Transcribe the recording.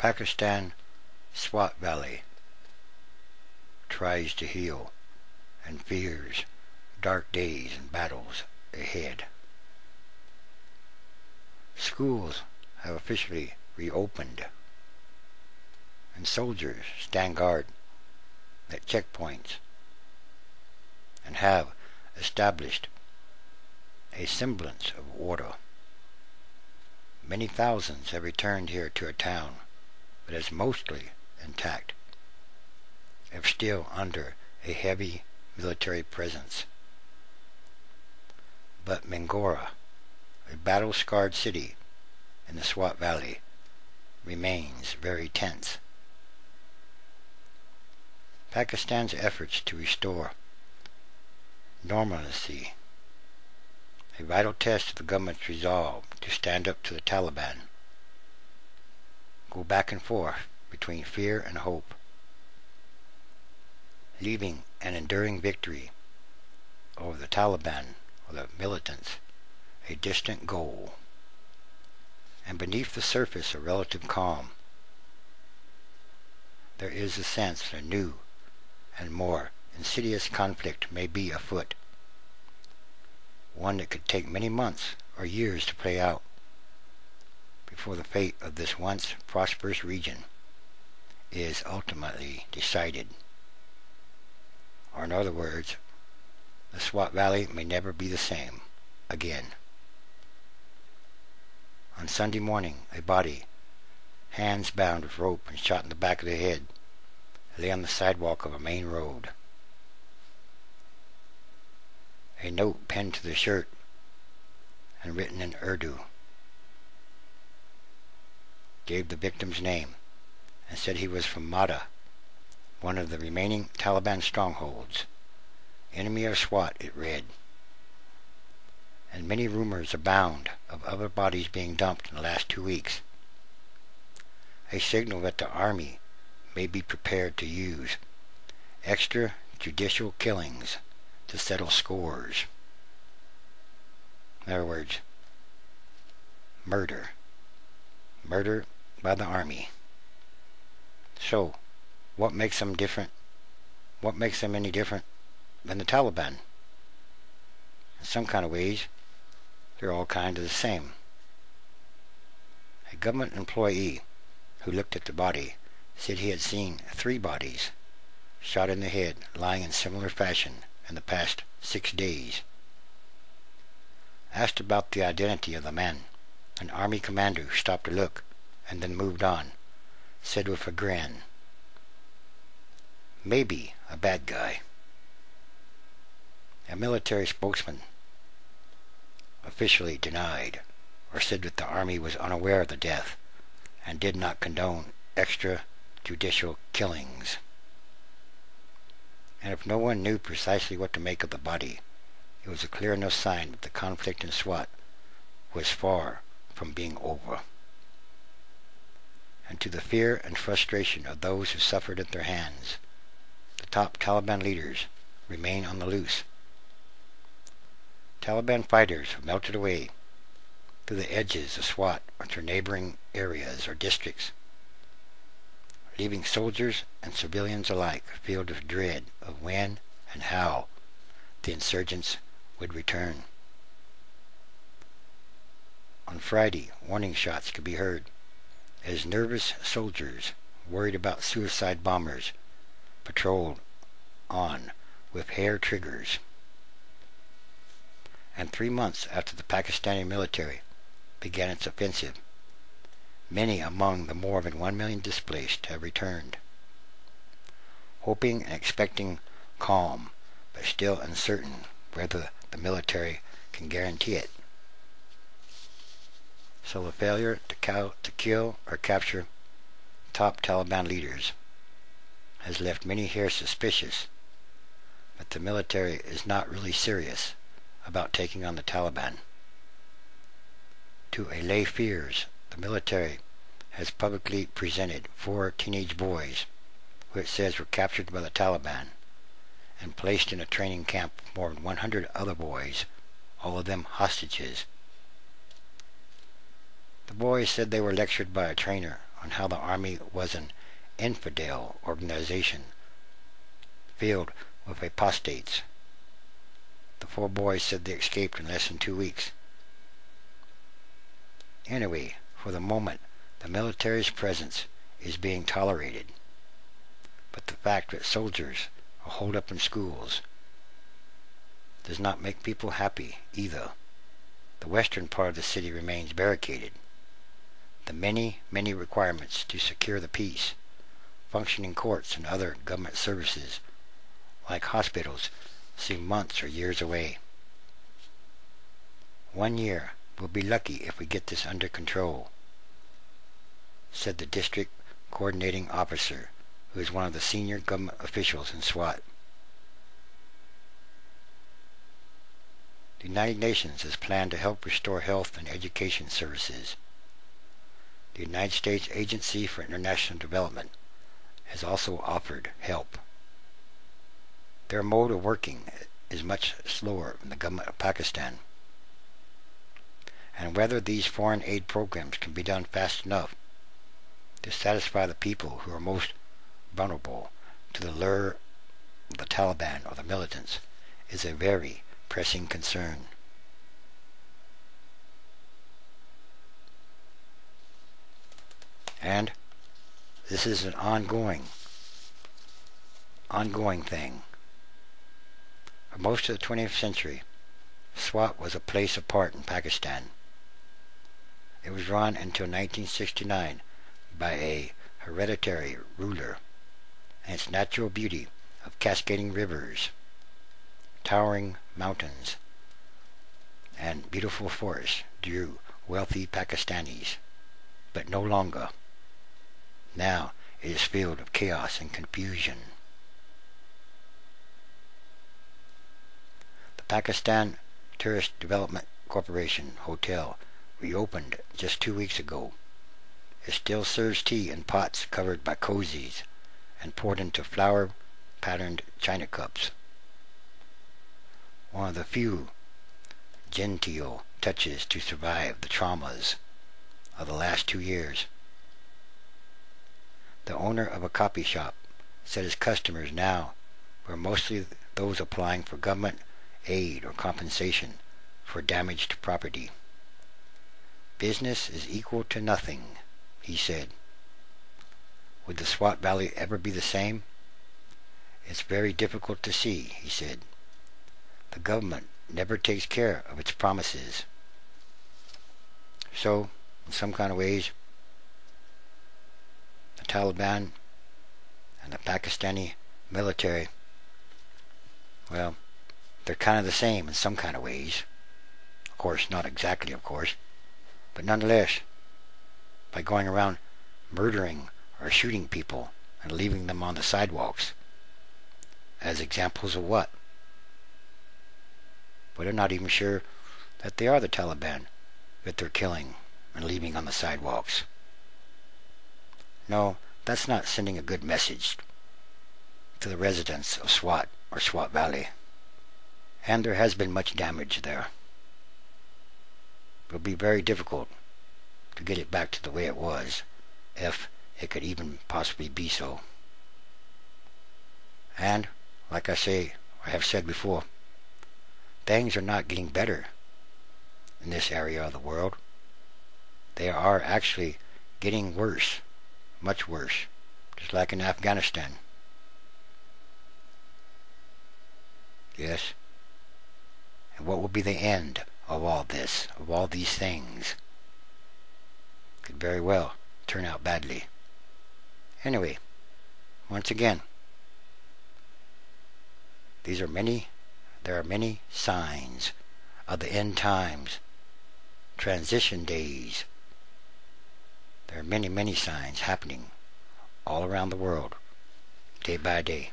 Pakistan, Swat Valley, tries to heal and fears dark days and battles ahead. Schools have officially reopened, and soldiers stand guard at checkpoints and have established a semblance of order. Many thousands have returned here to a town that is mostly intact, if still under a heavy military presence. But Mingora, a battle-scarred city in the Swat Valley, remains very tense. Pakistan's efforts to restore normalcy, a vital test of the government's resolve to stand up to the Taliban, go back and forth between fear and hope, leaving an enduring victory over the Taliban or the militants a distant goal, and beneath the surface of relative calm there is a sense that a new and more insidious conflict may be afoot, one that could take many months or years to play out before the fate of this once prosperous region is ultimately decided. Or in other words, the Swat Valley may never be the same again. On Sunday morning, a body, hands bound with rope and shot in the back of the head, lay on the sidewalk of a main road. A note pinned to the shirt and written in Urdu gave the victim's name and said he was from Mada, one of the remaining Taliban strongholds. Enemy of Swat, it read. And many rumors abound of other bodies being dumped in the last 2 weeks. A signal that the army may be prepared to use extrajudicial killings to settle scores. In other words, murder. Murder by the army. So, what makes them different? What makes them any different than the Taliban? In some kind of ways, they're all kind of the same. A government employee who looked at the body said he had seen 3 bodies shot in the head lying in similar fashion in the past 6 days. Asked about the identity of the men, an army commander who stopped to look and then moved on, said with a grin, "Maybe a bad guy." A military spokesman officially denied or said that the army was unaware of the death and did not condone extrajudicial killings. And if no one knew precisely what to make of the body, it was a clear enough sign that the conflict in Swat was far from being over. And to the fear and frustration of those who suffered at their hands, the top Taliban leaders remain on the loose. Taliban fighters have melted away to the edges of Swat or to neighboring areas or districts, leaving soldiers and civilians alike filled with dread of when and how the insurgents would return. On Friday, warning shots could be heard as nervous soldiers worried about suicide bombers patrolled on with hair triggers. And 3 months after the Pakistani military began its offensive, many among the more than 1 million displaced have returned, hoping and expecting calm, but still uncertain whether the military can guarantee it. So the failure to kill or capture top Taliban leaders has left many here suspicious that the military is not really serious about taking on the Taliban. To allay fears, the military has publicly presented 4 teenage boys who it says were captured by the Taliban and placed in a training camp with more than 100 other boys, all of them hostages. The boys said they were lectured by a trainer on how the Army was an infidel organization filled with apostates. The 4 boys said they escaped in less than 2 weeks. Anyway, for the moment, the military's presence is being tolerated. But the fact that soldiers are holed up in schools does not make people happy either. The western part of the city remains barricaded. The many requirements to secure the peace, functioning courts and other government services, like hospitals, seem months or years away. 1 year. We'll be lucky if we get this under control, said the district coordinating officer, who is one of the senior government officials in SWAT. The United Nations has planned to help restore health and education services. The United States Agency for International Development has also offered help. Their mode of working is much slower than the government of Pakistan, and whether these foreign aid programs can be done fast enough to satisfy the people who are most vulnerable to the lure of the Taliban or the militants is a very pressing concern. And this is an ongoing thing. For most of the 20th century, SWAT was a place apart in Pakistan. It was run until 1969 by a hereditary ruler, and its natural beauty of cascading rivers, towering mountains, and beautiful forests drew wealthy Pakistanis, but no longer. Now it is filled with chaos and confusion. The Pakistan Tourist Development Corporation Hotel reopened just 2 weeks ago. It still serves tea in pots covered by cozies and poured into flower-patterned china cups. One of the few genteel touches to survive the traumas of the last 2 years. The owner of a coffee shop said his customers now were mostly those applying for government aid or compensation for damaged property. Business is equal to nothing, he said. Would the Swat Valley ever be the same? It's very difficult to see, he said. The government never takes care of its promises. So, in some kind of ways, the Taliban and the Pakistani military, well, they're kind of the same in some kind of ways. Of course, not exactly, of course. But nonetheless, by going around murdering or shooting people and leaving them on the sidewalks, as examples of what? But they're not even sure that they are the Taliban that they're killing and leaving on the sidewalks. No, that's not sending a good message to the residents of Swat or Swat Valley. And there has been much damage there. It will be very difficult to get it back to the way it was, if it could even possibly be so. And, like I have said before, things are not getting better in this area of the world. They are actually getting worse, much worse, just like in Afghanistan. Yes. And what will be the end of all this, of all these things? Could very well turn out badly. Anyway, once again, there are many signs of the end times, transition days. There are many signs happening all around the world, day by day.